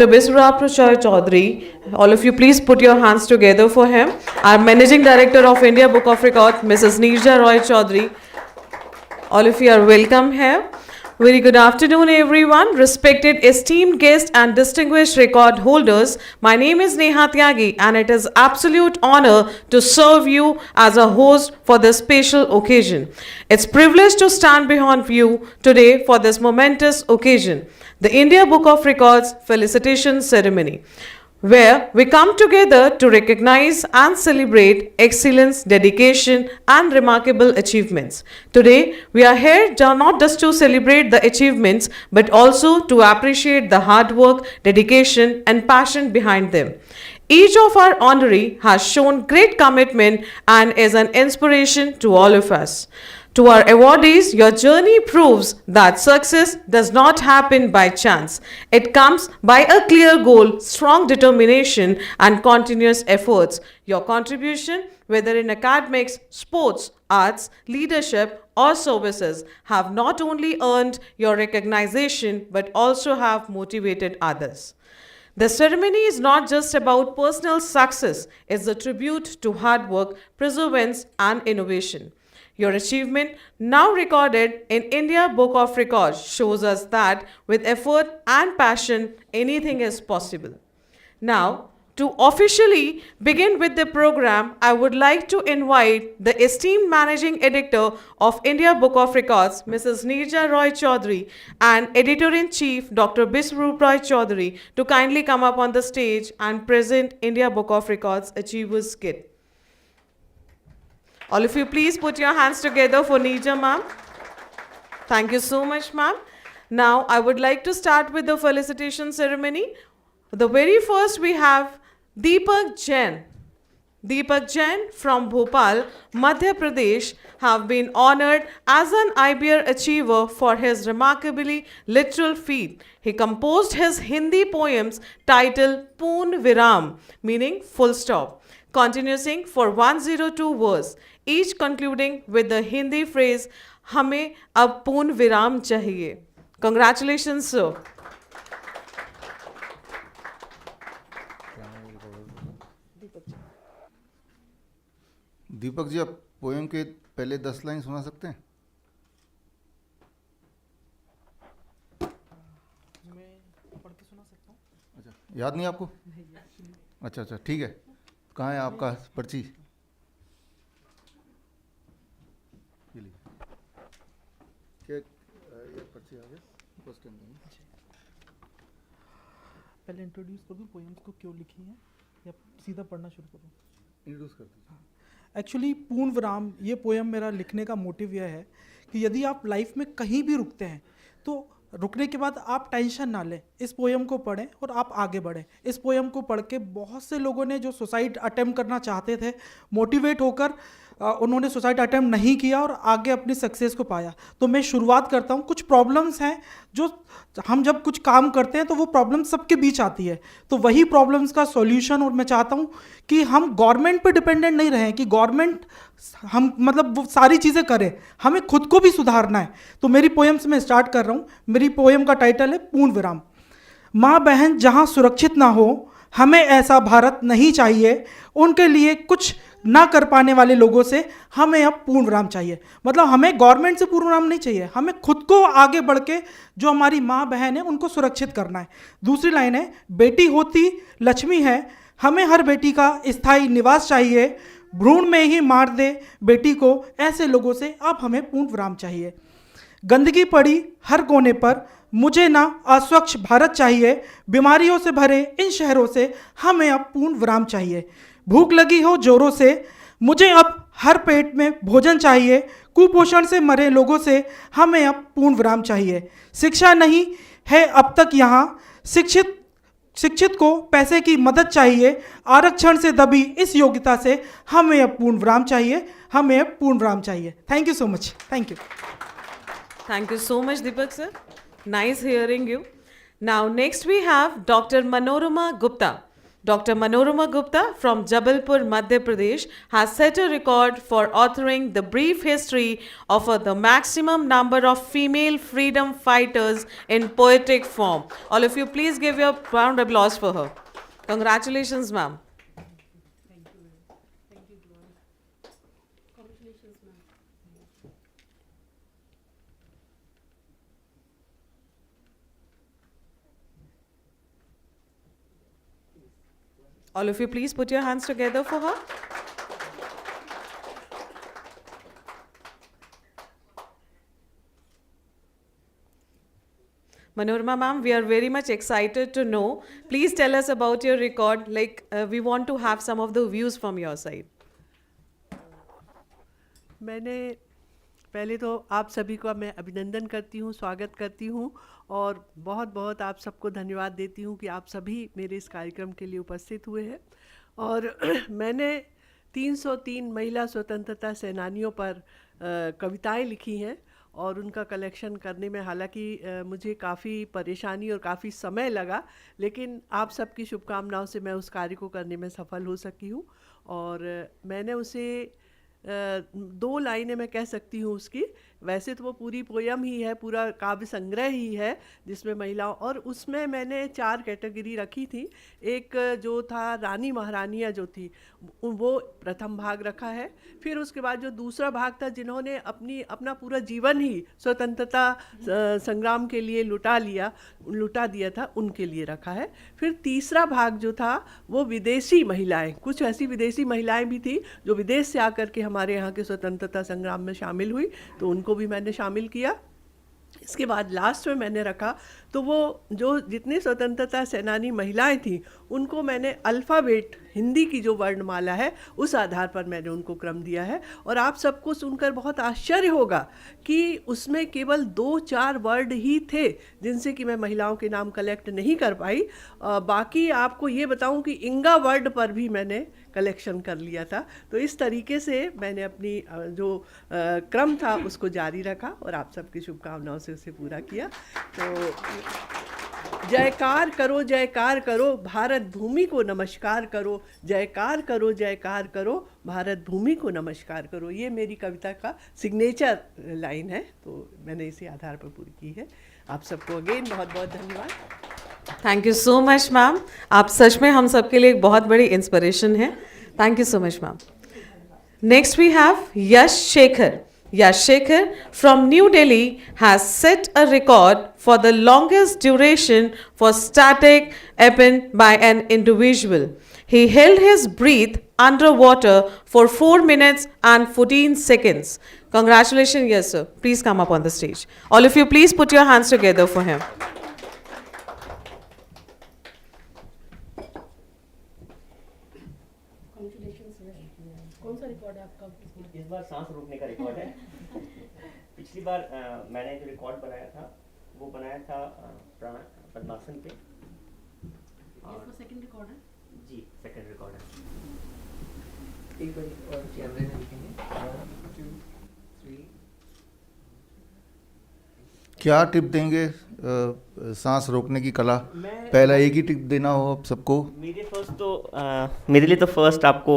Biswara Prasad Chaudhary, all of you please put your hands together for him. Our Managing Director of India Book of Record, Mrs. Neerja Roy Chaudhary. All of you are welcome here. Very good afternoon, everyone. Respected, esteemed guests and distinguished record holders, my name is Neha Tyagi and it is absolute honor to serve you as a host for this special occasion. It's privilege to stand behind you today for this momentous occasion, the India Book of Records Felicitation Ceremony, where we come together to recognize and celebrate excellence, dedication, and remarkable achievements. Today, we are here not just to celebrate the achievements, but also to appreciate the hard work, dedication, and passion behind them. Each of our honoree has shown great commitment and is an inspiration to all of us. To our awardees, your journey proves that success does not happen by chance. It comes by a clear goal, strong determination, and continuous efforts. Your contribution, whether in academics, sports, arts, leadership, or services, have not only earned your recognition but also have motivated others. The ceremony is not just about personal success, it's a tribute to hard work, perseverance, and innovation. Your achievement, now recorded in India Book of Records, shows us that with effort and passion, anything is possible. Now, to officially begin with the program, I would like to invite the esteemed Managing Editor of India Book of Records, Mrs. Neerja Roy Chaudhary, and Editor-in-Chief, Dr. Biswarup Roy Chaudhary, to kindly come up on the stage and present India Book of Records Achievers Kit. All of you please put your hands together for Neerja ma'am. Thank you so much ma'am. Now I would like to start with the felicitation ceremony. The very first we have Deepak Jain. Deepak Jain from Bhopal, Madhya Pradesh have been honored as an IBR achiever for his remarkably literal feat. He composed his Hindi poems titled Poon Viram, meaning full stop, continuing for 102 verse, each concluding with the Hindi phrase, Hame ab poon viram chahiye. Congratulations, sir. Deepak ji, आप poem के पहले 10 line सुना सकते हैं? मैं पढ़ के सुना सकता हूँ। अच्छा, याद नहीं आपको? अच्छा अच्छा, ठीक है। कहाँ है आपका पर्ची? ये लीजिए। क्या ये पर्ची आ गया? फर्स्ट टाइम पहले इंट्रोड्यूस कर दूँ पोएम्स को क्यों लिखी हैं या सीधा पढ़ना शुरू करूँ? इंट्रोड्यूस कर दीजिए। एक्चुअली पूर्ण विराम ये पोएम मेरा लिखने का मोटिव यह है कि यदि आप लाइफ में कहीं भी रुकते हैं तो रुकने के बाद आप टेंशन ना लें, इस पोएम को पढ़ें और आप आगे बढ़ें। इस पोएम को पढ़ के बहुत से लोगों ने जो सुसाइड अटेम्प्ट करना चाहते थे, मोटिवेट होकर उन्होंने सुसाइड अटेम्प्ट नहीं किया और आगे अपनी सक्सेस को पाया। तो मैं शुरुआत करता हूँ। कुछ प्रॉब्लम्स हैं जो हम जब कुछ काम करते हैं तो वो प्रॉब्लम सबके बीच आती है, तो वही प्रॉब्लम्स का सॉल्यूशन, और मैं चाहता हूँ कि हम गवर्नमेंट पे डिपेंडेंट नहीं रहें कि गवर्नमेंट हम मतलब वो सारी चीज़ें करें, हमें खुद को भी सुधारना है। तो मेरी पोएम्स में स्टार्ट कर रहा हूँ। मेरी पोएम का टाइटल है पूर्ण विराम। माँ बहन जहाँ सुरक्षित ना हो, हमें ऐसा भारत नहीं चाहिए। उनके लिए कुछ ना कर पाने वाले लोगों से हमें अब पूर्ण विराम चाहिए। मतलब हमें गवर्नमेंट से पूर्ण विराम नहीं चाहिए, हमें खुद को आगे बढ़ के जो हमारी माँ बहन है उनको सुरक्षित करना है। दूसरी लाइन है, बेटी होती लक्ष्मी है, हमें हर बेटी का स्थायी निवास चाहिए। भ्रूण में ही मार दे बेटी को, ऐसे लोगों से अब हमें पूर्ण विराम चाहिए। गंदगी पड़ी हर कोने पर, मुझे ना अस्वच्छ भारत चाहिए। बीमारियों से भरे इन शहरों से हमें अब पूर्ण विराम चाहिए। भूख लगी हो जोरों से, मुझे अब हर पेट में भोजन चाहिए। कुपोषण से मरे लोगों से हमें अब पूर्ण विराम चाहिए। शिक्षा नहीं है अब तक यहाँ, शिक्षित को पैसे की मदद चाहिए। आरक्षण से दबी इस योग्यता से हमें अब पूर्ण विराम चाहिए, हमें अब पूर्ण विराम चाहिए। Thank you so much. Thank you. Thank you so much, Deepak sir. Nice hearing you. Now, next we have Dr. Manorama Gupta. Dr. Manorama Gupta from Jabalpur, Madhya Pradesh has set a record for authoring the brief history of the maximum number of female freedom fighters in poetic form. All of you please give your round of applause for her. Congratulations, ma'am. All of you please put your hands together for her. Manorama ma'am, we are very much excited to know. Please tell us about your record. We want to have some of the views from your side. मैंने पहले तो आप सभी का मैं अभिनंदन करती हूँ, स्वागत करती हूँ और बहुत बहुत आप सबको धन्यवाद देती हूँ कि आप सभी मेरे इस कार्यक्रम के लिए उपस्थित हुए हैं। और मैंने 303 महिला स्वतंत्रता सेनानियों पर कविताएं लिखी हैं और उनका कलेक्शन करने में हालांकि मुझे काफ़ी परेशानी और काफ़ी समय लगा, लेकिन आप सबकी शुभकामनाओं से मैं उस कार्य को करने में सफल हो सकी हूँ। और मैंने उसे 2 लाइनें मैं कह सकती हूँ उसकी, वैसे तो वो पूरी पोयम ही है, पूरा काव्य संग्रह ही है जिसमें महिलाओं, और उसमें मैंने 4 कैटेगरी रखी थी। एक जो था रानी महारानियाँ जो थी वो प्रथम भाग रखा है, फिर उसके बाद जो दूसरा भाग था जिन्होंने अपना पूरा जीवन ही स्वतंत्रता संग्राम के लिए लुटा दिया था उनके लिए रखा है, फिर तीसरा भाग जो था वो विदेशी महिलाएं, कुछ ऐसी विदेशी महिलाएं भी थी जो विदेश से आकर के हमारे यहाँ के स्वतंत्रता संग्राम में शामिल हुई, तो उनको भी मैंने शामिल किया। इसके बाद लास्ट में मैंने रखा तो वो जो जितनी स्वतंत्रता सेनानी महिलाएं थी उनको मैंने अल्फ़ाबेट हिंदी की जो वर्णमाला है उस आधार पर मैंने उनको क्रम दिया है। और आप सबको सुनकर बहुत आश्चर्य होगा कि उसमें केवल 2-4 वर्ड ही थे जिनसे कि मैं महिलाओं के नाम कलेक्ट नहीं कर पाई। बाकी आपको ये बताऊं कि इंगा वर्ड पर भी मैंने कलेक्शन कर लिया था। तो इस तरीके से मैंने अपनी जो क्रम था उसको जारी रखा और आप सबकी शुभकामनाओं से उसे पूरा किया। तो जयकार करो भारत भूमि को नमस्कार करो, जयकार करो भारत भूमि को नमस्कार करो, ये मेरी कविता का सिग्नेचर लाइन है, तो मैंने इसी आधार पर पूरी की है। आप सबको अगेन बहुत बहुत धन्यवाद। Thank you so much ma'am, आप सच में हम सबके लिए एक बहुत बड़ी इंस्पिरेशन है। Thank you so much ma'am. Next we have Yash Shekhar. Yash Shekhar from New Delhi has set a record for the longest duration for static epen by an individual. He held his breath underwater for 4 minutes and 14 seconds. Congratulations, yes sir. Please come up on the stage. All of you please put your hands together for him. इस बार सांस रोकने का record है। पिछली बार मैंने जो record बनाया था वो बनाया था पद्मासन पे। और सेकंड रिकॉर्ड है जी, सेकंड रिकॉर्ड है। एक बार और कैमरे में दिखेंगे। 1 2 3। क्या टिप देंगे सांस रोकने की कला? पहला एक ही टिप देना हो आप सबको। मेरे लिए तो फर्स्ट आपको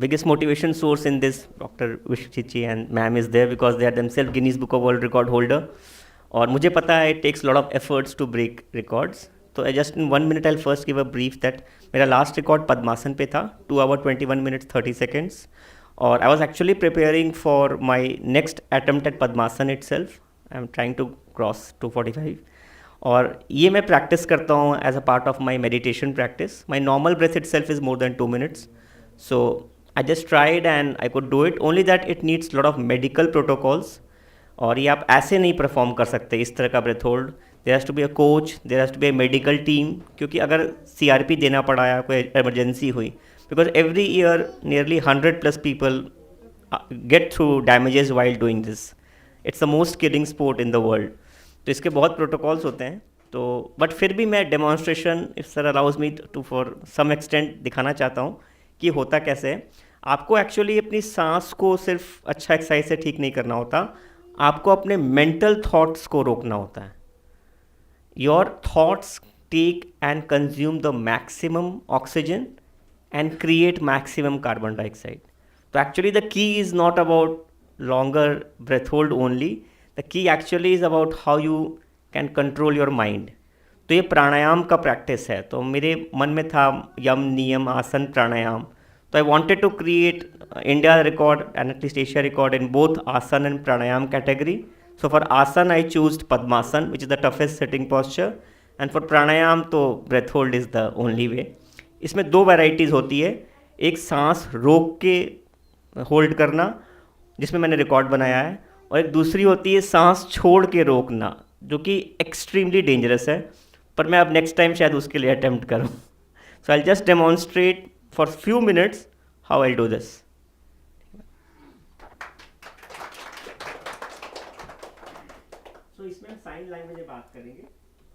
biggest motivation source in this doctor Vishwajit ji and ma'am is there because they are themselves Guinness book of world record holder. और मुझे पता है it takes lot of efforts to break records. तो I just in 1 minute I first give a brief that मेरा last record padmasana पे था 2 hours 21 minutes 30 seconds। और I was actually preparing for my next attempt at padmasana itself. I am trying to cross 245। और ये मैं practice करता हूँ as a part of my meditation practice. My normal breath itself is more than 2 minutes। So I just tried and I could do it, only that it needs lot of medical protocols. और ये आप ऐसे नहीं perform कर सकते इस तरह का breath hold. There has to be a coach, there has to be a medical team, क्योंकि अगर CRP देना पड़ा या कोई एमरजेंसी हुई, because every year nearly 100+ people get through damages while doing this. It's the most killing sport in the world. तो इसके बहुत प्रोटोकॉल्स होते हैं। तो बट फिर भी मैं demonstration if sir allows me to for some extent दिखाना चाहता हूँ कि होता कैसे है। आपको एक्चुअली अपनी सांस को सिर्फ अच्छा एक्सरसाइज से ठीक नहीं करना होता, आपको अपने मेंटल थॉट्स को रोकना होता है। Your thoughts take and consume the maximum oxygen and create maximum carbon dioxide. So actually the key is not about longer breath hold only. The key actually is about how you can control your mind. तो ये प्राणायाम का practice है. तो मेरे मन में था यम नियम आसन प्राणायाम. तो I wanted to create India record and at least Asia record in both asana and pranayama category. So for asana I chose Padmasan, which is the toughest sitting posture, and for pranayam तो breath hold is the only way. इसमें दो varieties होती है. एक सांस रोक के hold करना जिसमें मैंने रिकॉर्ड बनाया है, और एक दूसरी होती है सांस छोड़ के रोकना जो कि एक्सट्रीमली डेंजरस है, पर मैं अब नेक्स्ट टाइम शायद उसके लिए अटेम्प्ट करूँ. So I just demonstrate for few minutes how I do this. So इसमें हम साइन लैंग्वेज में बात करेंगे.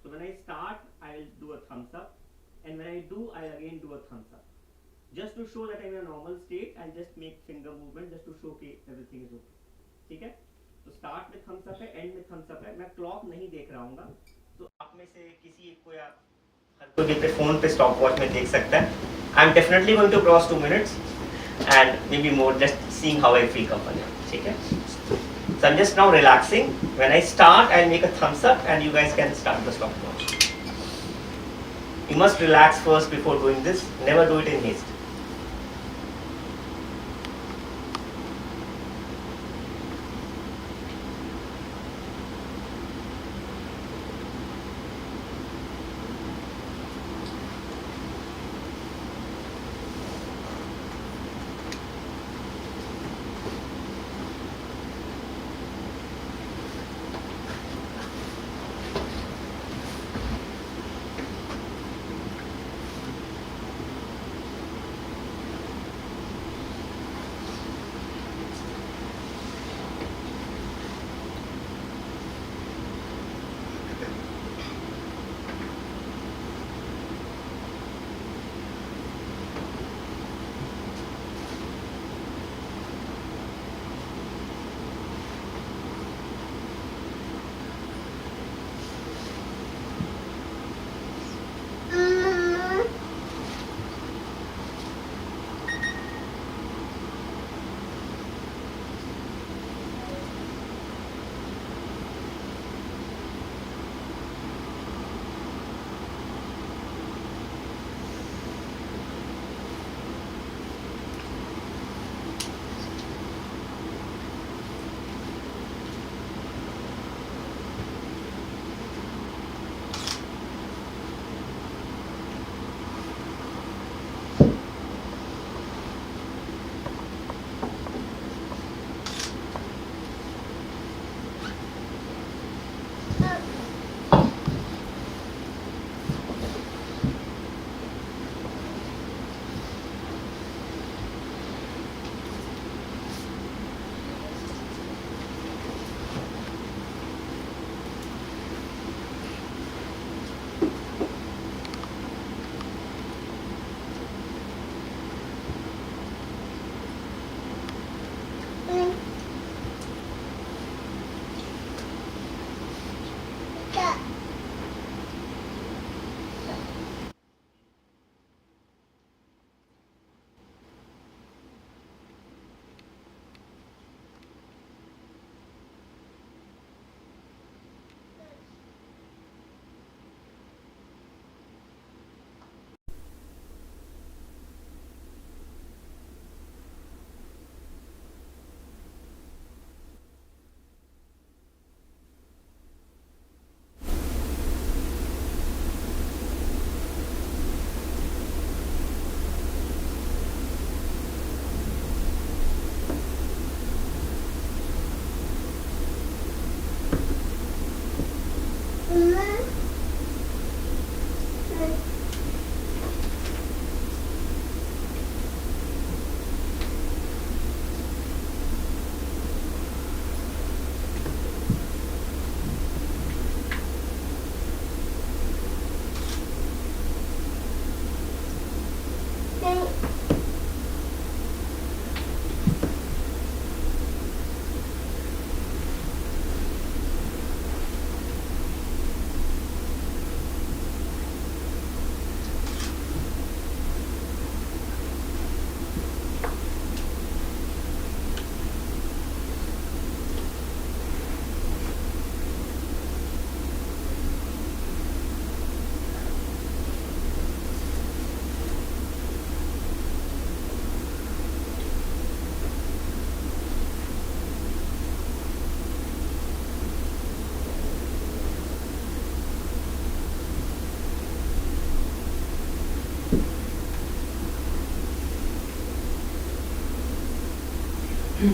So when I start, I will do a thumbs up, and when I do, I'll again do a thumbs up. Just to show that I'm in a normal state, I'll just make finger movement just to show कि everything is okay. ठीक है? तो start में thumbs up है, end में thumbs up है. मैं clock नहीं देख रहा हूँगा. तो आप में से किसी एक को या हर कोई अपने फोन पे स्टॉप वॉच में देख सकता है. I'm definitely going to cross 2 minutes, and maybe more, just seeing how I feel comfortable. ठीक है? So I'm just now relaxing. When I start, I'll make a thumbs up and you guys can start the stopwatch. You must relax first before doing this. Never do it in haste. 2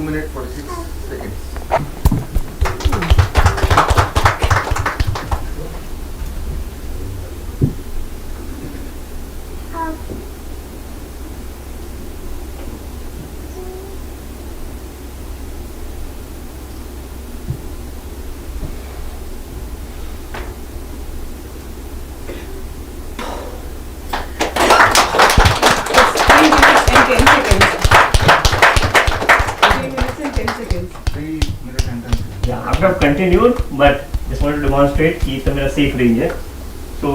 minutes 46 seconds. It's 3 minutes and 10 seconds. 3 minutes and 10 seconds. 3 minutes and 10 seconds. Yeah, I have continued, but just wanted to demonstrate कि इसमें मेरा safe range है. So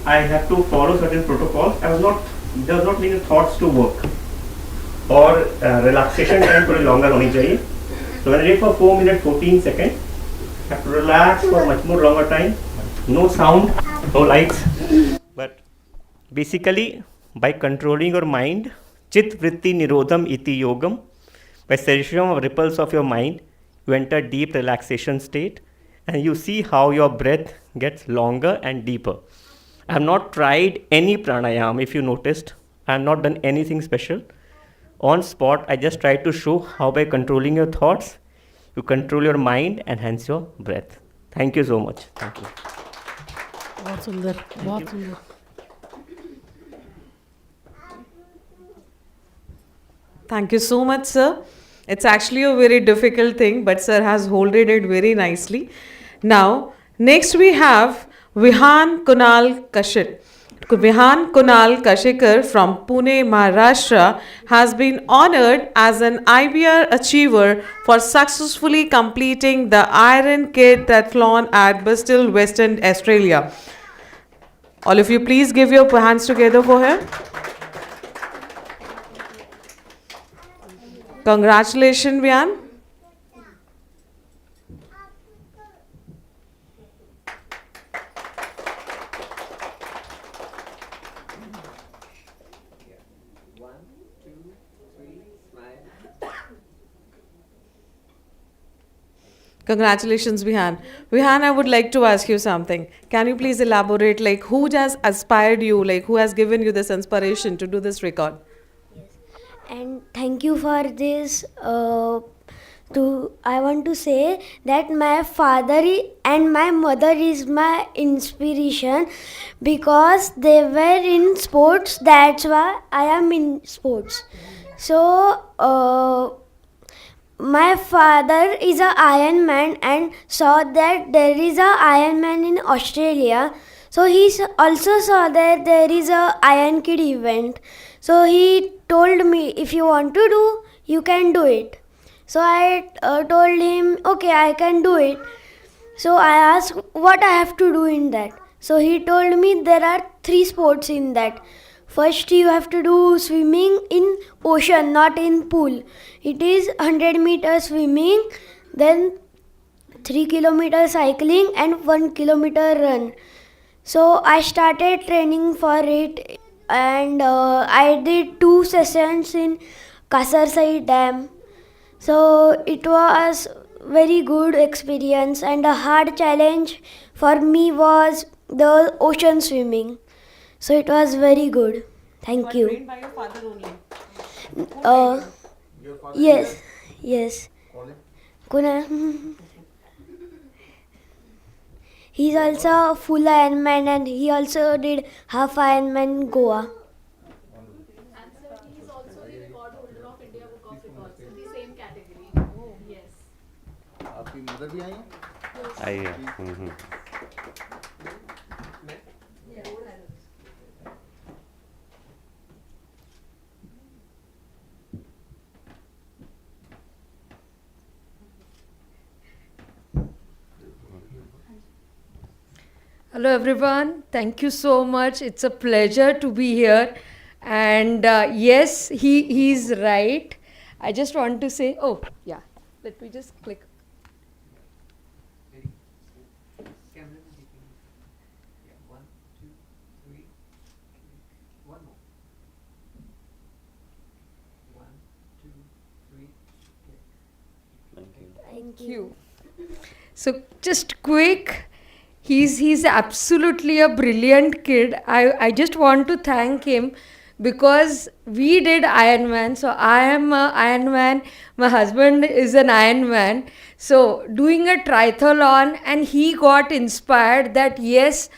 I have to follow certain protocols. Does not mean the thoughts to work. और relaxation time थोड़ी longer होनी चाहिए. So when I did for 4 minutes 14 seconds, I have to relax for much more longer time. No sound, no lights. But basically, by controlling your mind, chit vritti nirodham iti yogam, by cessation of ripples of your mind, you enter deep relaxation state and you see how your breath gets longer and deeper. I have not tried any pranayam, if you noticed. I have not done anything special. On spot, I just tried to show how by controlling your thoughts, you control your mind and hence your breath. Thank you so much. Thank you. बहुत सुंदर, बहुत सुंदर. Thank you so much, sir. It's actually a very difficult thing, but sir has holded it very nicely. Now, next we have Vihan Kunal Kashik. Vihan Kunal Kashikar from Pune, Maharashtra has been honored as an IBR achiever for successfully completing the Iron Decathlon at Bristol, Western Australia. All of you, please give your hands together for him. Congratulations, Vihan. Congratulations, Vihan. Vihan, I would like to ask you something. Can you please elaborate, like, who has inspired you, like, who has given you this inspiration to do this record? And thank you for this. I want to say that my father and my mother is my inspiration because they were in sports. That's why I am in sports. So my father is a Iron Man and saw that there is a Iron Man in Australia. So he also saw that there is a Iron Kid event. So he told me, if you want to do, you can do it. So I told him, okay, I can do it. So I asked what I have to do in that. So he told me there are 3 sports in that. First, you have to do swimming in ocean, not in pool. It is 100 meters swimming, then 3 kilometer cycling and 1 kilometer run. So I started training for it and I did 2 sessions in Kasarsai Dam. So it was very good experience and a hard challenge for me was the ocean swimming. So it was very good. Thank you. Trained by your father only. Your father Yes, yes. call him. Kunal. He's also a full Ironman and he also did half Ironman in Goa. आपकी mother भी आई हैं? आइए Hello everyone, thank you so much. It's a pleasure to be here. And yes, he's right. I just want to say, oh yeah, let me just click. Thank you. So just quick, he's absolutely a brilliant kid. I just want to thank him because we did Ironman. So I am a Ironman. My husband is an Ironman. So doing a triathlon, and he got inspired that yes,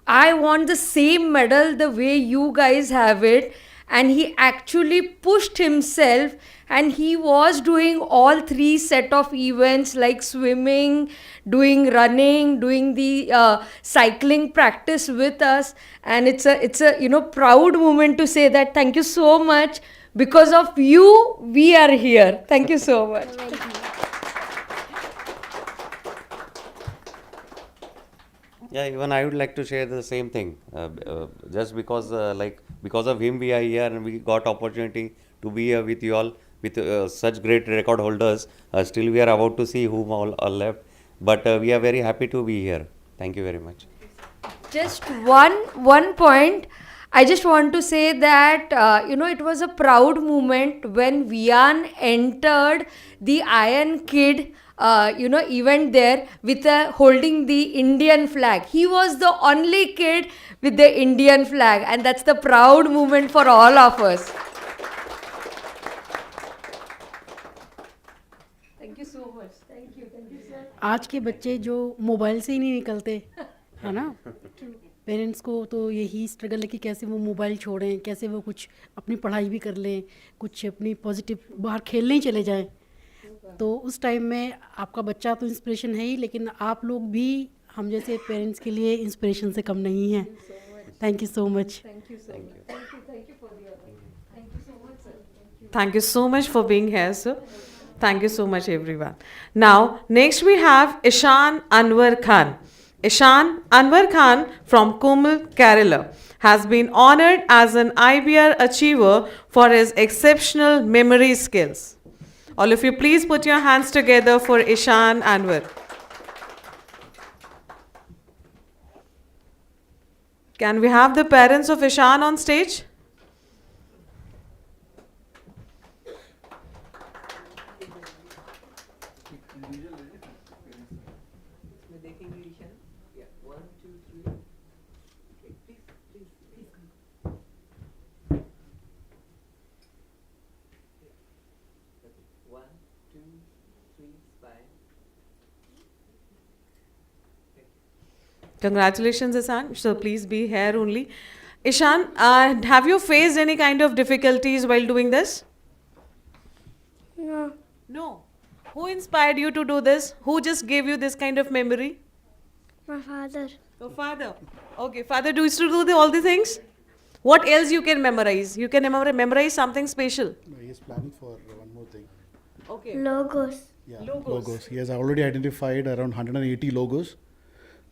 I want the same medal the way you guys have it. And he actually pushed himself, and he was doing all 3 set of events like swimming, doing running, doing the cycling practice with us. And it's a proud moment to say that thank you so much. Because of you, we are here. Thank you so much. Yeah, even I would like to share the same thing. Just because, because of him, we are here and we got opportunity to be here with you all, with such great record holders. Still, we are about to see whom all are left, but we are very happy to be here. Thank you very much. Just one point. I just want to say that it was a proud moment when Vian entered the Iron Kid event there with holding the Indian flag. He was the only kid with the Indian flag, and that's the proud moment for all of us. Thank you so much. Thank you, sir. आज के बच्चे जो mobile से ही नहीं निकलते है ना, parents को तो यही स्ट्रगल है कि कैसे वो मोबाइल छोड़ें, कैसे वो कुछ अपनी पढ़ाई भी कर लें, कुछ अपनी पॉजिटिव बाहर खेलने ही चले जाएं। तो उस टाइम में आपका बच्चा तो इंस्पिरेशन है ही, लेकिन आप लोग भी हम जैसे पेरेंट्स के लिए इंस्पिरेशन से कम नहीं हैं। Thank you so much. Thank you so much for being here, sir. Thank you so much, everyone. Now, next we have Ishan Anwar Khan. Ishan Anwar Khan from Kumal, Kerala, has been honored as an IBR achiever for his exceptional memory skills. All of you, please put your hands together for Ishan Anwar. Can we have the parents of Ishan on stage? Congratulations, Ishan. So please be here only. Ishan, have you faced any kind of difficulties while doing this? No. No. Who inspired you to do this? Who just gave you this kind of memory? My father. Your father. Okay, father used to do all the things. What else you can memorize? You can memorize something special. No, he is planning for one more thing. Okay. Logos. Yeah, Logos. He has already identified around 180 logos.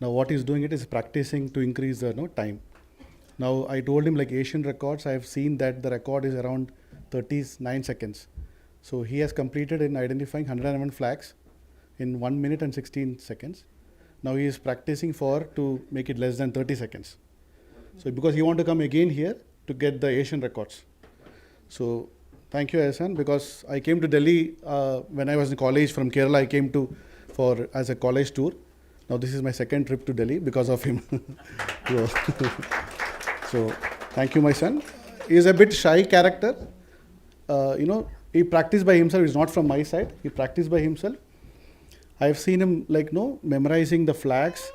Now what he's doing it is practicing to increase the time. Now I told him like Asian records, I have seen that the record is around 39 seconds. So he has completed in identifying 101 flags in 1 minute and 16 seconds. Now he is practicing to make it less than 30 seconds. So because he want to come again here to get the Asian records. So thank you, Ahsan, because I came to Delhi when I was in college from Kerala. I came as a college tour. Now this is my second trip to Delhi because of him. So thank you, my son. He is a bit shy character. He practiced by himself. It's not from my side. He practiced by himself. I have seen him memorizing the flags,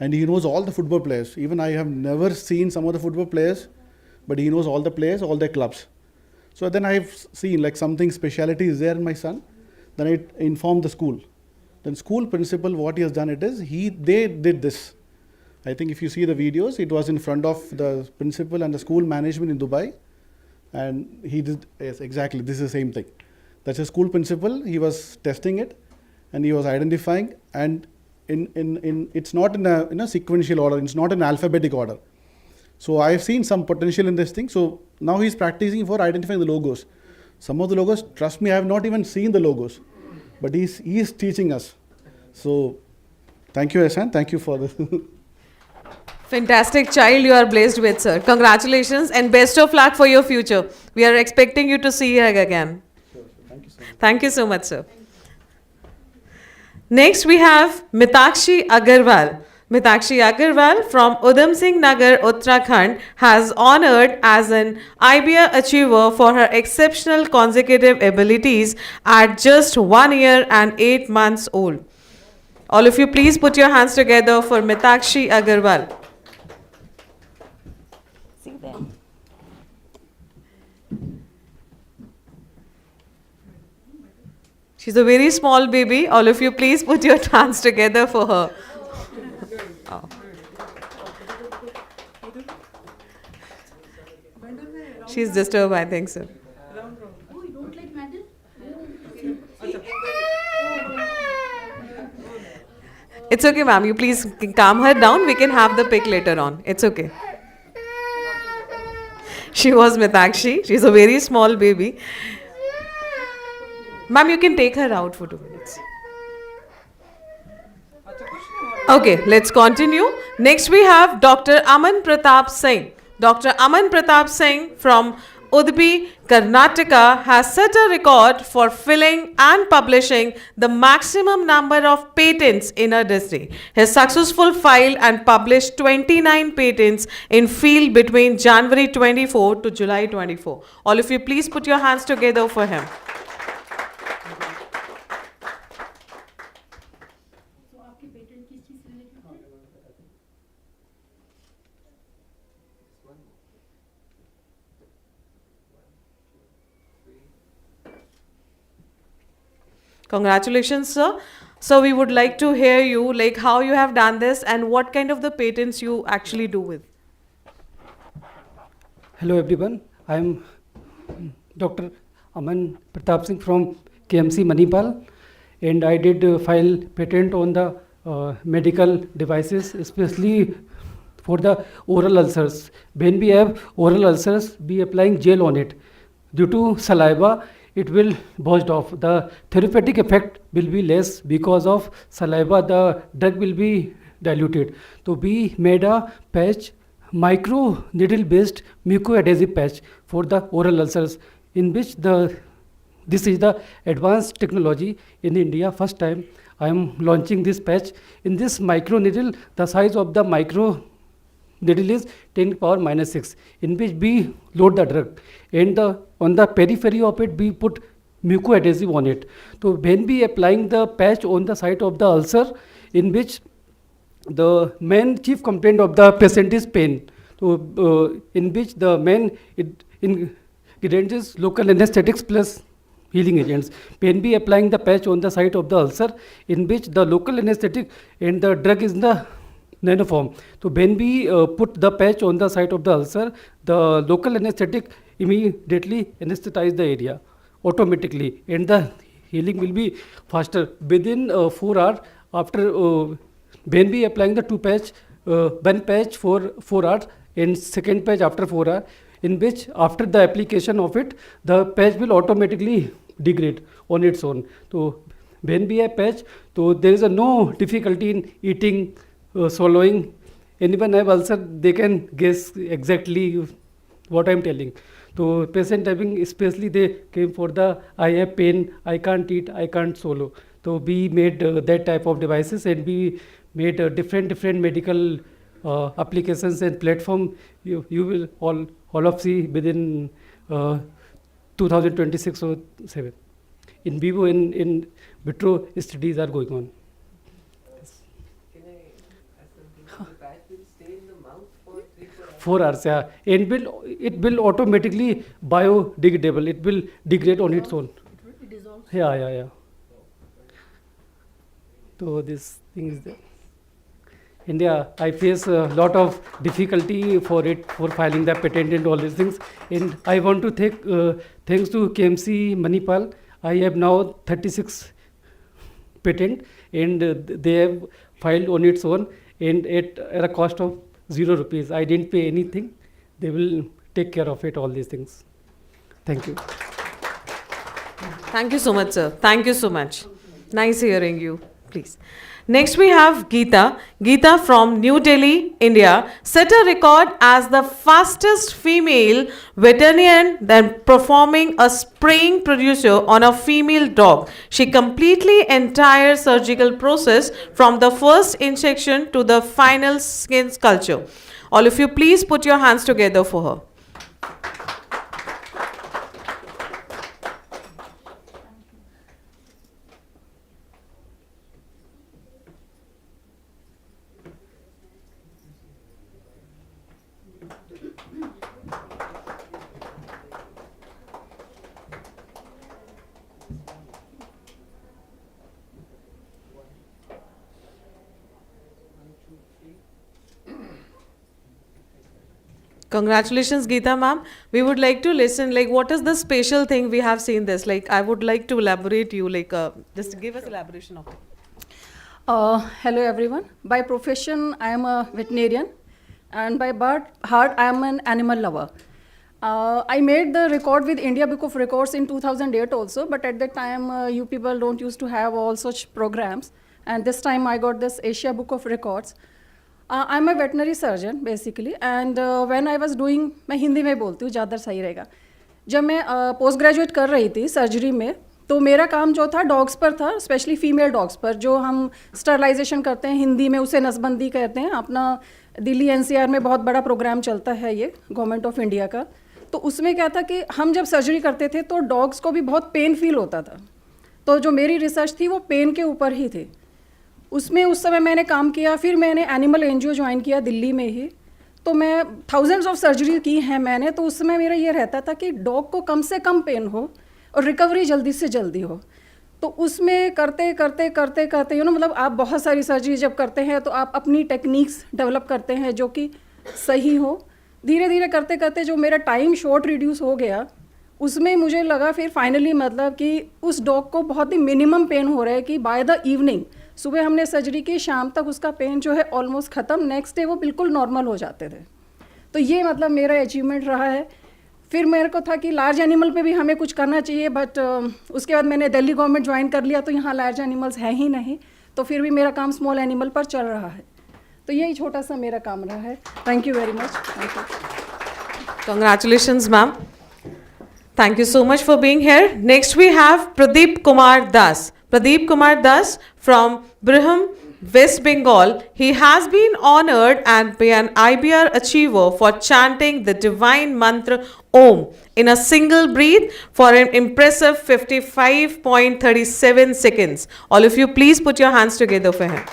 and he knows all the football players. Even I have never seen some of the football players, but he knows all the players, all their clubs. So then I have seen something speciality is there in my son. Then I informed the school. Then school principal, what he has done they did this. I think if you see the videos, it was in front of the principal and the school management in Dubai. And he did, yes, exactly, this is the same thing. That's a school principal, he was testing it and he was identifying, and it's not in a sequential order, it's not in alphabetic order. So I have seen some potential in this thing. So now he's practicing for identifying the logos. Some of the logos, trust me, I have not even seen the logos. But he is teaching us. So, thank you, Ahsan. Thank you for this. Fantastic child you are blessed with, sir. Congratulations and best of luck for your future. We are expecting you to see her again. Sure, thank you so much. Thank you so much, sir. Next, we have Mitakshi Agarwal. Mitakshi Agarwal from Udham Singh Nagar, Uttarakhand, has honored as an IBA Achiever for her exceptional consecutive abilities at just 1 year and 8 months old. All of you, please put your hands together for Mitakshi Agarwal. She's a very small baby. All of you, please put your hands together for her. Oh. She's disturbed, I think so. It's okay, ma'am. You please calm her down. We can have the pic later on. It's okay. She was Mitakshi. She's a very small baby. Ma'am, you can take her out for 2 minutes. Okay, let's continue. Next we have Dr. Aman Pratap Singh. Dr. Aman Pratap Singh from Udupi, Karnataka has set a record for filling and publishing the maximum number of patents in a district. His successful filed and published 29 patents in field between January 24 to July 24. All of you, please put your hands together for him. Congratulations, sir. So we would like to hear you, like how you have done this and what kind of the patents you actually do with. Hello everyone, I am Dr. Aman Pratap Singh from KMC Manipal, and I did file patent on the medical devices, especially for the oral ulcers. When we have oral ulcers, we applying gel on it. Due to saliva, it will burst off. The therapeutic effect will be less because of saliva. The drug will be diluted. So we made a patch, micro needle based mucoadhesive patch for the oral ulcers, in which this is the advanced technology in India. First time I am launching this patch. In this micro needle, the size of the micro needle is 10⁻⁻⁶, in which we load the drug, and on the periphery of it we put mucoadhesive on it. So when we applying the patch on the site of the ulcer, in which the main chief complaint of the patient is pain, so in which the main ingredient is local anesthetics plus healing agents. When we applying the patch on the site of the ulcer, in which the local anesthetic and the drug is in the nanoform. So when we put the patch on the site of the ulcer, the local anesthetic immediately anesthetize the area automatically, and the healing will be faster within 4 hours after when we applying the two patch, one patch for 4 hours and second patch after 4 hours, in which after the application of it, the patch will automatically degrade on its own. So when we have patch, so there is no difficulty in eating, swallowing. Anyone have ulcer, they can guess exactly what I am telling. So patient having, especially they came for the I have pain, I can't eat, I can't swallow. So we made that type of devices, and we made different medical applications and platform. You will all of see within 2026 or 7. In vivo, in vitro studies are going on. 4 hours, yeah. And it will automatically biodegradable. It will degrade on its own. It dissolves. Yeah. So this thing is there. India, I face a lot of difficulty for filing the patent and all these things. And I want to thank thanks to KMC Manipal. I have now 36 patent, and they have filed on its own, and at a cost of 0 rupees. I didn't pay anything. They will take care of it, all these things. Thank you. Thank you so much, sir. Thank you so much. Nice hearing you. Please. Next we have Geeta. Geeta from New Delhi, India, set a record as the fastest female veterinarian then performing a spraying procedure on a female dog. She completely entire surgical process from the first injection to the final skin sculpture. All of you please put your hands together for her. Congratulations, Geeta ma'am. We would like to listen, like, what is the special thing we have seen this? Like, I would like to elaborate you, like, just give us elaboration of it. Hello everyone. By profession, I am a veterinarian, and by heart, I am an animal lover. I made the record with India Book of Records in 2008 also, but at that time, you people don't used to have all such programs. And this time I got this Asia Book of Records. I'm a veterinary surgeon basically, and when I was doing, मैं हिंदी में बोलती हूँ ज़्यादा सही रहेगा. जब मैं post graduate कर रही थी सर्जरी में, तो मेरा काम जो था डॉग्स पर था, स्पेशली फीमेल डॉग्स पर, जो हम स्टरलाइजेशन करते हैं, हिंदी में उसे नसबंदी कहते हैं. अपना दिल्ली एनसीआर में बहुत बड़ा प्रोग्राम चलता है ये गवर्नमेंट ऑफ इंडिया का. तो उसमें क्या था कि हम जब सर्जरी करते थे तो डॉग्स को भी बहुत पेन फील होता था. तो जो मेरी रिसर्च थी वो पेन के ऊपर ही थी. उसमें उस समय मैंने काम किया. फिर मैंने एनिमल एनजीओ ज्वाइन किया दिल्ली में ही. तो मैं थाउजेंड्स ऑफ सर्जरी की हैं मैंने. तो उस समय मेरा ये रहता था कि डॉग को कम से कम पेन हो और रिकवरी जल्दी से जल्दी हो. तो उसमें करते करते करते करते मतलब आप बहुत सारी सर्जरी जब करते हैं तो आप अपनी टेक्निक्स डेवलप करते हैं जो कि सही हो. धीरे धीरे करते करते जो मेरा टाइम शॉर्ट रिड्यूस हो गया, उसमें मुझे लगा फिर फाइनली मतलब कि उस डॉग को बहुत ही मिनिमम पेन हो रहा है कि बाय द इवनिंग, सुबह हमने सर्जरी की, शाम तक उसका पेन जो है ऑलमोस्ट ख़त्म, नेक्स्ट डे वो बिल्कुल नॉर्मल हो जाते थे. तो ये मतलब मेरा अचीवमेंट रहा है. फिर मेरे को था कि लार्ज एनिमल पे भी हमें कुछ करना चाहिए, बट उसके बाद मैंने दिल्ली गवर्नमेंट ज्वाइन कर लिया, तो यहाँ लार्ज एनिमल्स है ही नहीं. तो फिर भी मेरा काम स्मॉल एनिमल पर चल रहा है. तो यही छोटा सा मेरा काम रहा है. Thank you very much. Congratulations, ma'am. Thank you so much for being here. Next we have Pradeep Kumar Das. Pradeep Kumar Das from Brigham, West Bengal. He has been honored and by an IBR achiever for chanting the divine mantra Om in a single breath for an impressive 55.37 seconds. All of you please put your hands together for him.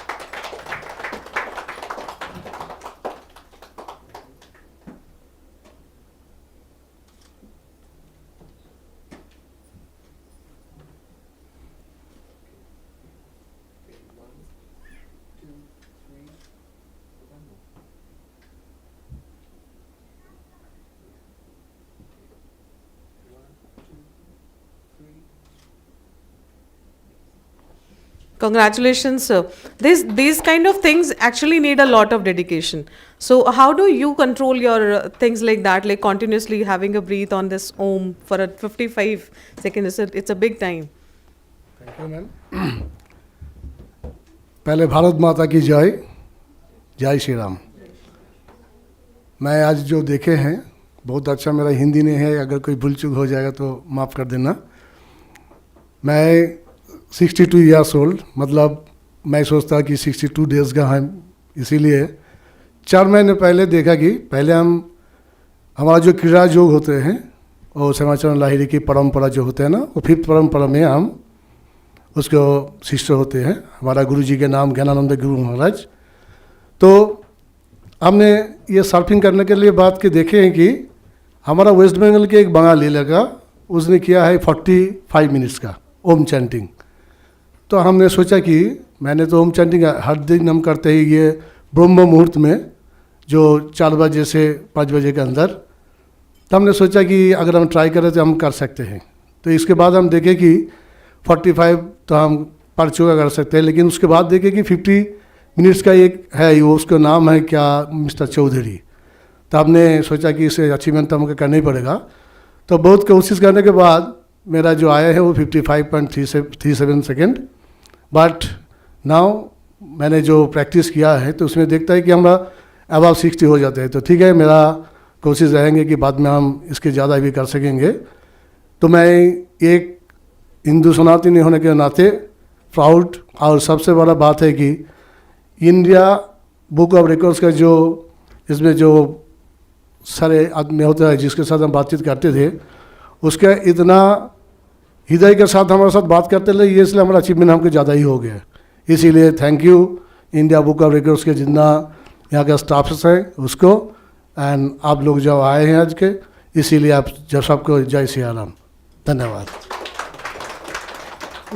Congratulations, sir. These kind of things actually need a lot of dedication. So how do you control your things like that, like continuously having a breathe on this Om for a 55 seconds? It's a big time. Thank you, ma'am. पहले भारत माता की जय, जय श्री राम. मैं आज जो देखे हैं बहुत अच्छा, मेरा हिंदी नहीं है, अगर कोई भूल चूक हो जाएगा तो माफ़ कर देना. मैं 62 ईयर्स ओल्ड, मतलब मैं सोचता कि 62 डेज़ का है, इसीलिए 4 महीने पहले देखा कि पहले हमारा जो क्रीड़ा योग होते हैं और समाचार लाहिरी की परंपरा जो होते हैं ना, वो 5th परंपरा में हम उसको शिष्य होते हैं. हमारा गुरु जी के नाम ज्ञानानंद गुरु महाराज. तो हमने ये सर्फिंग करने के लिए बात के देखे हैं कि हमारा वेस्ट बंगाल के एक बंगाली लड़का, उसने किया है 45 मिनट्स का ओम चैंटिंग. तो हमने सोचा कि मैंने तो ओम चैंटिंग हर दिन हम करते ही ये ब्रह्म मुहूर्त में जो 4 बजे से 5 बजे के अंदर. तो हमने सोचा कि अगर हम ट्राई करें तो हम कर सकते हैं. तो इसके बाद हम देखें कि 45 तो हम पर चुका कर सकते हैं, लेकिन उसके बाद देखें कि 50 मिनट्स का एक है, वो उसका नाम है क्या, मिस्टर चौधरी. तो हमने सोचा कि इसे अचीवमेंट तो हमको करना ही पड़ेगा. तो बहुत कोशिश करने के बाद मेरा जो आया है वो 55.37 सेकेंड. बट नाउ मैंने जो प्रैक्टिस किया है तो उसमें देखता है कि हम अबाव 60 हो जाते हैं, तो ठीक है, मेरा कोशिश रहेंगे कि बाद में हम इसके ज़्यादा भी कर सकेंगे। तो मैं एक हिंदू सनातनी होने के नाते प्राउड, और सबसे बड़ा बात है कि इंडिया बुक ऑफ रिकॉर्ड्स का जो इसमें जो सारे आदमी होता है जिसके साथ हम बातचीत करते थे, उसका इतना हृदय के साथ हमारे साथ बात करते रहे, ये इसलिए हमारा अचीवमेंट हमको ज़्यादा ही हो गया। इसीलिए thank you India book of records के जितना यहाँ का स्टाफ्स हैं उसको, एंड आप लोग जो आए हैं आज के, इसीलिए आप जब सबको जय सिया राम। धन्यवाद।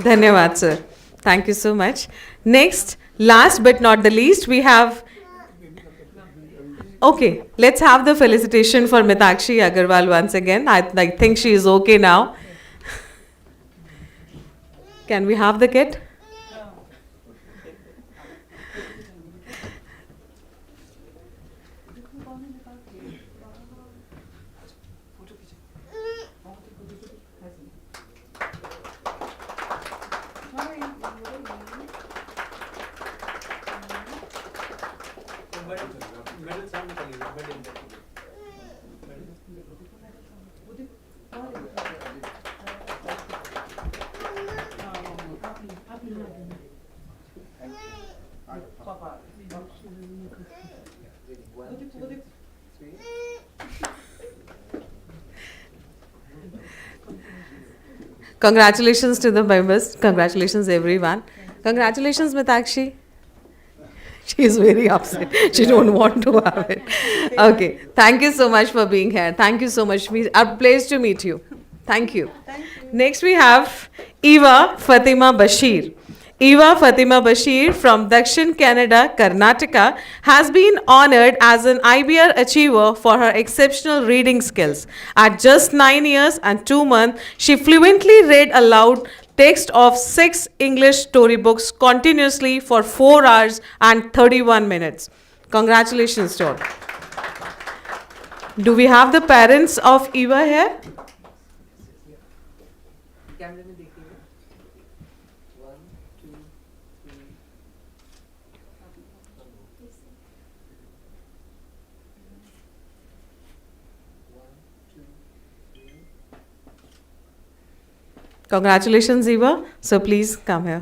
धन्यवाद sir, thank you so much. Next, last but not the least, we have. Okay, let's have the felicitation for Mitakshi Agarwal once again. I think she is okay now. Can we have the kit? Congratulations to the members. Congratulations everyone. Congratulations Mitakshi. She is very upset. She don't want to have it. Okay. Thank you so much for being here. Thank you so much. Our pleasure to meet you. Thank you. Next we have Eva Fatima Bashir. Eva Fatima Bashir from Dakshin Canada, Karnataka has been honored as an IBR Achiever for her exceptional reading skills. At just 9 years and 2 months, she fluently read aloud text of 6 English storybooks continuously for 4 hours and 31 minutes. Congratulations to all. Do we have the parents of Eva here? Congratulations, Eva. So please come here.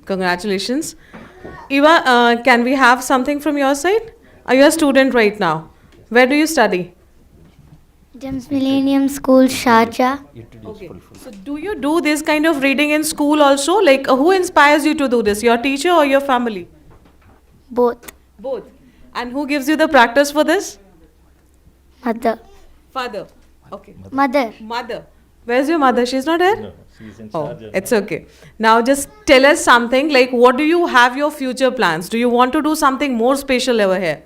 Congratulations. Eva, can we have something from your side? Are you a student right now? Where do you study? Gems Millennium School, Sharjah. Okay. So do you do this kind of reading in school also? Like who inspires you to do this? Your teacher or your family? Both. Both. And who gives you the practice for this? Mother. Father. Okay. Mother. Mother. Where's your mother? She's not here? No, she's in Oh, Sharjah. it's okay. Now just tell us something like what do you have your future plans? Do you want to do something more special over here?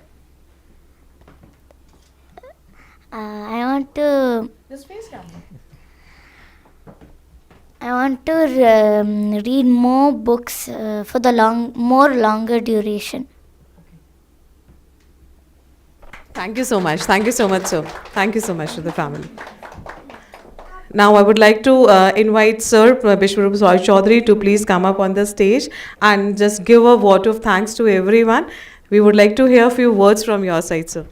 I want to. Just face camera. I want to read more books for the longer duration. Thank you so much. Thank you so much, sir. Thank you so much to the family. Now I would like to invite Sir Bishwarup Roy Chaudhary to please come up on the stage and just give a vote of thanks to everyone. We would like to hear a few words from your side, sir.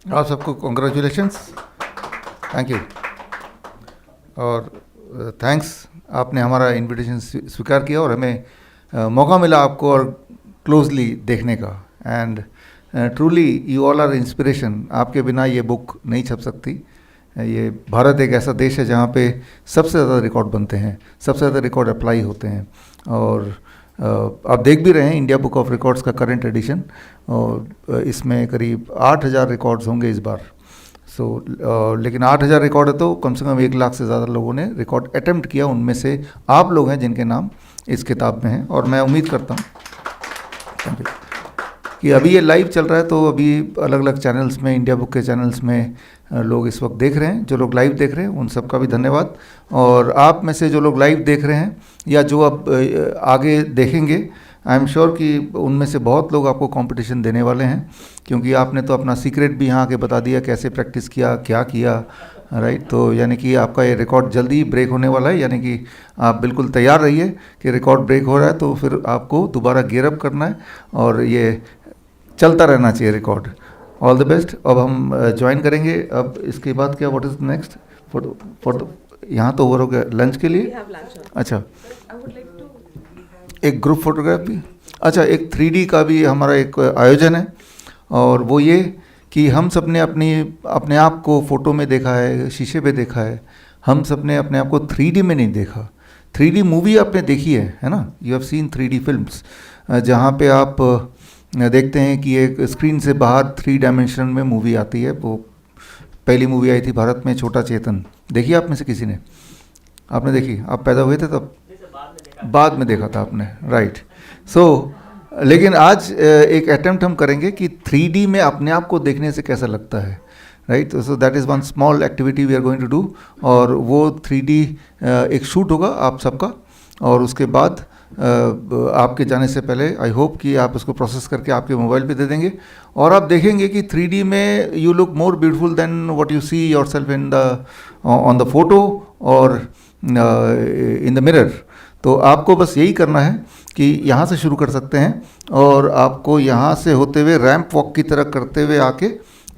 आप सबको congratulations, thank you, और thanks आपने हमारा invitation स्वीकार किया और हमें मौका मिला आपको और क्लोजली देखने का। And truly you all are inspiration. आपके बिना ये बुक नहीं छप सकती। ये भारत एक ऐसा देश है जहाँ पे सबसे ज़्यादा रिकॉर्ड बनते हैं, सबसे ज़्यादा रिकॉर्ड अप्लाई होते हैं, और आप देख भी रहे हैं इंडिया बुक ऑफ रिकॉर्ड्स का करंट एडिशन, और इसमें करीब 8,000 रिकॉर्ड्स होंगे इस बार। लेकिन 8,000 रिकॉर्ड है तो कम से कम 1 लाख से ज़्यादा लोगों ने रिकॉर्ड अटेम्प्ट किया। उनमें से आप लोग हैं जिनके नाम इस किताब में हैं, और मैं उम्मीद करता हूँ, थैंक यू। कि अभी ये लाइव चल रहा है, तो अभी अलग अलग चैनल्स में, इंडिया बुक के चैनल्स में लोग इस वक्त देख रहे हैं। जो लोग लाइव देख रहे हैं उन सबका भी धन्यवाद। और आप में से जो लोग लाइव देख रहे हैं या जो अब आगे देखेंगे, आई एम श्योर कि उनमें से बहुत लोग आपको कंपटीशन देने वाले हैं, क्योंकि आपने तो अपना सीक्रेट भी यहाँ आके बता दिया, कैसे प्रैक्टिस किया, क्या किया, राइट। तो यानी कि आपका ये रिकॉर्ड जल्दी ब्रेक होने वाला है, यानी कि आप बिल्कुल तैयार रहिए कि रिकॉर्ड ब्रेक हो रहा है तो फिर आपको दोबारा गियर अप करना है और ये चलता रहना चाहिए रिकॉर्ड। All the best. अब हम ज्वाइन करेंगे। अब इसके बाद क्या, व्हाट इज नेक्स्ट फॉर यहाँ तो ओवर हो गया लंच के लिए। अच्छा, एक ग्रुप फोटोग्राफ भी, अच्छा एक 3D का भी हमारा एक आयोजन है, और वो ये कि हम सब ने अपने आप को फ़ोटो में देखा है, शीशे पे देखा है, हम सब ने अपने आप को 3D में नहीं देखा। 3D मूवी आपने देखी है ना, you have seen 3D films, जहाँ पे आप देखते हैं कि एक स्क्रीन से बाहर 3 डायमेंशन में मूवी आती है। वो पहली मूवी आई थी भारत में, छोटा चेतन, देखी आप में से किसी ने? आपने देखी? आप पैदा हुए थे तब? बाद में देखा था आपने, राइट। सो लेकिन आज एक अटेम्प्ट हम करेंगे कि 3D में अपने आप को देखने से कैसा लगता है, right. So that is one small activity we are going to do, और वो 3D एक शूट होगा आप सबका, और उसके बाद आपके जाने से पहले आई होप कि आप उसको प्रोसेस करके आपके मोबाइल पे दे देंगे, और आप देखेंगे कि 3D में you look more beautiful then what you see yourself in the on the photo और इन द मिरर। तो आपको बस यही करना है कि यहाँ से शुरू कर सकते हैं, और आपको यहाँ से होते हुए रैंप वॉक की तरह करते हुए आके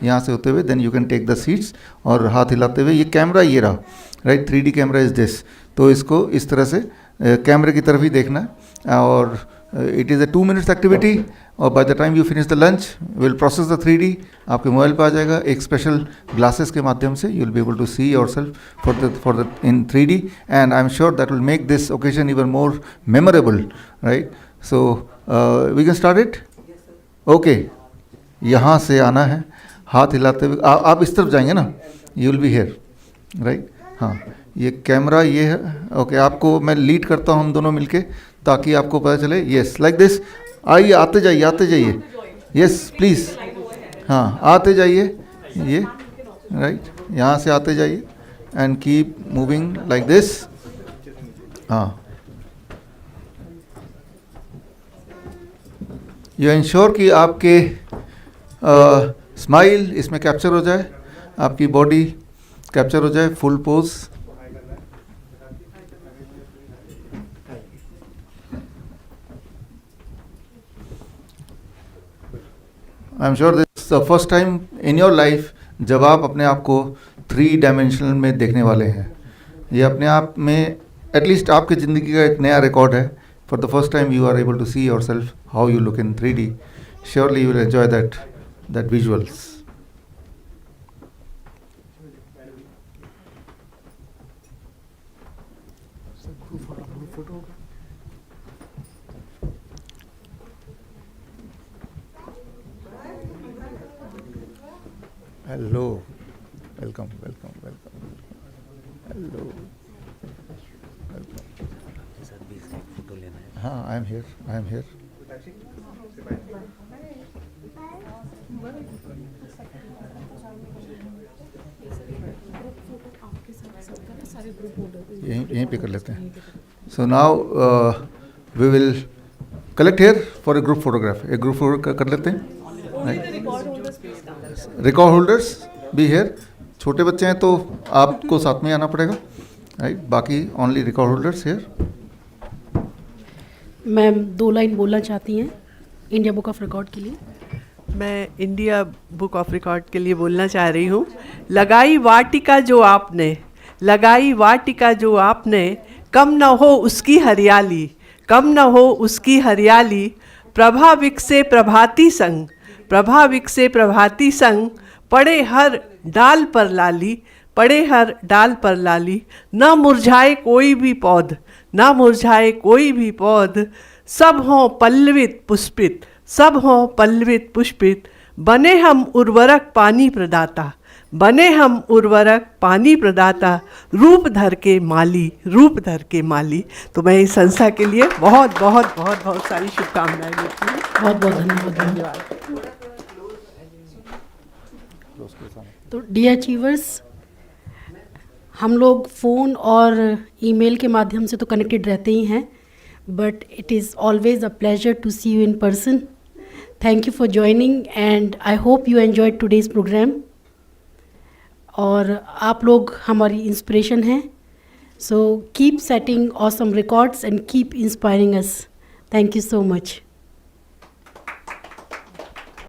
यहाँ से होते हुए then you can take the seats, और हाथ हिलाते हुए, ये कैमरा ये रहा, right, 3D camera is this. तो इसको इस तरह से कैमरे की तरफ ही देखना है, और it is a 2 minutes activity, और by the time you finish the lunch will process the 3D, आपके मोबाइल पर आ जाएगा। एक स्पेशल ग्लासेस के माध्यम से you will be able to see yourself for the in 3D, and I am sure that will make this occasion even more memorable, right. So we can start it. Okay, यहाँ से आना है हाथ हिलाते हुए, आप इस तरफ जाएंगे ना, you will be here, right. हाँ, ये कैमरा ये है, ओके। आपको मैं लीड करता हूँ, हम दोनों मिलके, ताकि आपको पता चले। Yes, like this. आइए, आते जाइए, यस प्लीज़। हाँ, आते जाइए, ये राइट, यहाँ से आते जाइए and keep moving like this. हाँ, यू इंश्योर कि आपके स्माइल इसमें कैप्चर हो जाए, आपकी बॉडी कैप्चर हो जाए, full pose. I am sure this is the first time in your life जब आप अपने आप को 3 डायमेंशनल में देखने वाले हैं। ये अपने आप में एटलीस्ट आपकी ज़िंदगी का एक नया रिकॉर्ड है। For the first time you are able to see yourself how you look in 3D। Surely you will enjoy that visuals. Hello, welcome. Hello, हाँ, आई एम हियर। यहीं पे कर लेते हैं। So now we will collect here for a group photograph. एक group photo कर लेते हैं। रिकॉर्ड होल्डर्स भी हेयर। छोटे बच्चे हैं तो आपको साथ में आना पड़ेगा, राइट। बाकी only record holders here. Ma'am 2 line बोलना चाहती हैं इंडिया बुक ऑफ रिकॉर्ड के लिए। मैं इंडिया बुक ऑफ रिकॉर्ड के लिए बोलना चाह रही हूँ। लगाई वाटिका जो आपने, लगाई वाटिका जो आपने, कम न हो उसकी हरियाली, कम न हो उसकी हरियाली। प्रभा विकसे प्रभाती संग, प्रभा विकसे प्रभाती संग। पड़े हर डाल पर लाली, पड़े हर डाल पर लाली। न मुरझाए कोई भी पौध, न मुरझाए कोई भी पौध। सब हों पल्लवित पुष्पित, सब हों पल्लवित पुष्पित। बने हम उर्वरक पानी प्रदाता, बने हम उर्वरक पानी प्रदाता। रूप धर के माली, रूप धर के माली। तो मैं इस संस्था के लिए बहुत बहुत बहुत बहुत सारी शुभकामनाएं देती हूँ। बहुत बहुत धन्यवाद। तो डियर अचीवर्स, हम लोग फ़ोन और ईमेल के माध्यम से तो कनेक्टेड रहते ही हैं, but it is always a pleasure to see you in person. Thank you for joining and I hope you enjoyed today's programme. और आप लोग हमारी इंस्पिरेशन हैं, so keep setting awesome records and keep inspiring us. Thank you so much.